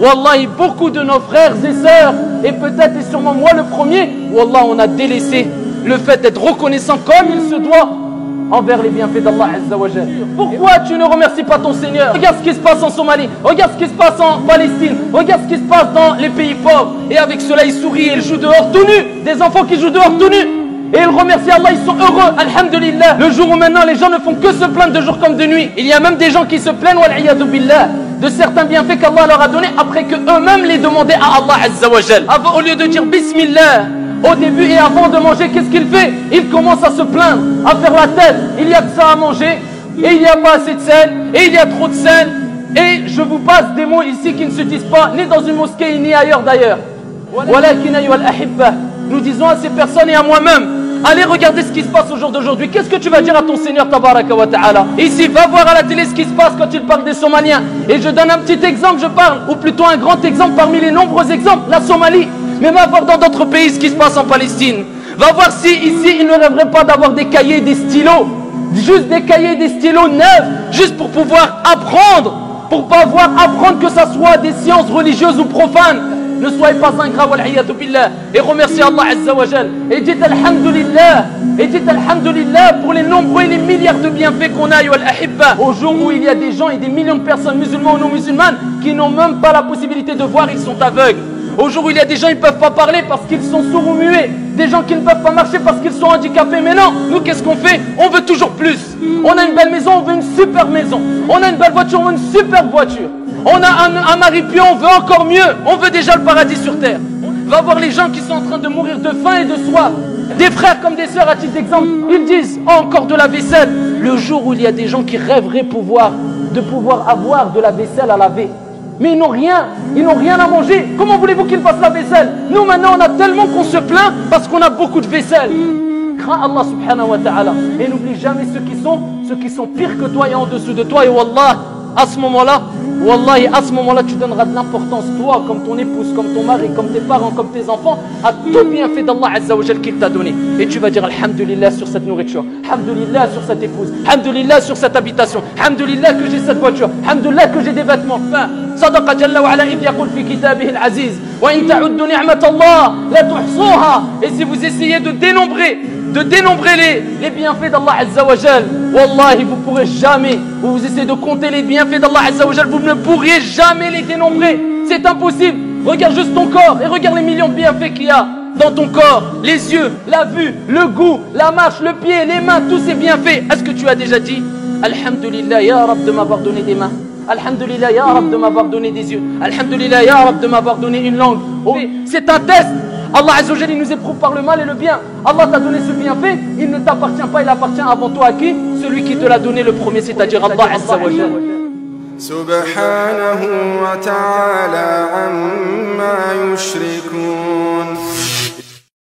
Wallahi, beaucoup de nos frères et sœurs, et peut-être et sûrement moi le premier, Wallah, on a délaissé le fait d'être reconnaissant comme il se doit envers les bienfaits d'Allah Azza wa Jal. Pourquoi tu ne remercies pas ton Seigneur? Regarde ce qui se passe en Somalie, regarde ce qui se passe en Palestine, regarde ce qui se passe dans les pays pauvres. Et avec cela, il sourit et il joue dehors tout nu. Des enfants qui jouent dehors tout nus. Et ils remercient Allah, ils sont heureux, alhamdulillah. Le jour où maintenant les gens ne font que se plaindre de jour comme de nuit. Il y a même des gens qui se plaignent, wal'iyadu billah, de certains bienfaits qu'Allah leur a donnés après que eux-mêmes les demandaient à Allah Azza wa Jal. Au lieu de dire Bismillah au début et avant de manger, qu'est-ce qu'il fait? Il commence à se plaindre, à faire la tête. Il y a que ça à manger, et il n'y a pas assez de sel, et il y a trop de sel. Et je vous passe des mots ici qui ne se disent pas, ni dans une mosquée, ni ailleurs d'ailleurs. Walakin ayyuhal ahibba, nous disons à ces personnes et à moi-même, allez regarder ce qui se passe au jour d'aujourd'hui. Qu'est-ce que tu vas dire à ton Seigneur tabaraka wa ta'ala? Ici, va voir à la télé ce qui se passe quand il parle des Somaliens. Et je donne un petit exemple, je parle, ou plutôt un grand exemple parmi les nombreux exemples, la Somalie. Mais va voir dans d'autres pays ce qui se passe en Palestine. Va voir si ici, ils ne rêveraient pas d'avoir des cahiers et des stylos. Juste des cahiers et des stylos neufs, juste pour pouvoir apprendre. Pour pouvoir apprendre que ça soit des sciences religieuses ou profanes. Ne soyez pas ingrat, wal'iyadu billah, et remerciez Allah Azza wa Jal. Et dites alhamdulillah, et dites alhamdulillah pour les nombreux et les milliards de bienfaits qu'on a, wal ahibba. Au jour où il y a des gens et des millions de personnes musulmans ou non musulmanes qui n'ont même pas la possibilité de voir, ils sont aveugles. Au jour où il y a des gens qui ne peuvent pas parler parce qu'ils sont sourds ou muets. Des gens qui ne peuvent pas marcher parce qu'ils sont handicapés. Mais non, nous qu'est-ce qu'on fait? On veut toujours plus. On a une belle maison, on veut une super maison. On a une belle voiture, on veut une super voiture. On a un mari pieux, on veut encore mieux. On veut déjà le paradis sur terre. Va voir les gens qui sont en train de mourir de faim et de soif. Des frères comme des sœurs à titre d'exemple. Ils disent, oh, encore de la vaisselle. Le jour où il y a des gens qui rêveraient de pouvoir avoir de la vaisselle à laver. Mais ils n'ont rien à manger. Comment voulez-vous qu'ils fassent la vaisselle? Nous maintenant on a tellement qu'on se plaint parce qu'on a beaucoup de vaisselle. Crains Allah subhanahu wa ta'ala. Et n'oublie jamais ceux qui sont pires que toi et en dessous de toi. Et wallah, à ce moment-là, tu donneras de l'importance, toi, comme ton épouse, comme ton mari, comme tes parents, comme tes enfants, à tout bienfait d'Allah Azza wa Jal qu'il t'a donné. Et tu vas dire alhamdulillah sur cette nourriture, alhamdulillah sur cette épouse, alhamdulillah sur cette habitation, alhamdulillah que j'ai cette voiture, alhamdulillah que j'ai des vêtements. صدق جل وعلا إذ يقول في كتابه العزيز وإن تعدوا نعمة الله لا تحصوها. Et si vous essayez de dénombrer les bienfaits d'Allah Azza wa Jal, wallahi vous pourrez jamais, vous essayez de compter les bienfaits d'Allah Azza wa Jal, vous ne pourrez jamais les dénombrer, c'est impossible. Regarde juste ton corps et regarde les millions de bienfaits qu'il y a dans ton corps, les yeux, la vue, le goût, la marche, le pied, les mains, tous ces bienfaits. Est-ce que tu as déjà dit alhamdulillah ya Rab de m'avoir donné des mains, alhamdulillah ya Rab de m'avoir donné des yeux, alhamdulillah ya Rab de m'avoir donné une langue? C'est un test. Allah Azza wa Jalla, il nous éprouve par le mal et le bien. Allah t'a donné ce bienfait, il ne t'appartient pas, il appartient avant toi à qui? Celui qui te l'a donné le premier, c'est-à-dire Allah Azza wa Jalla. Subhanahu wa ta'ala amma yushrik.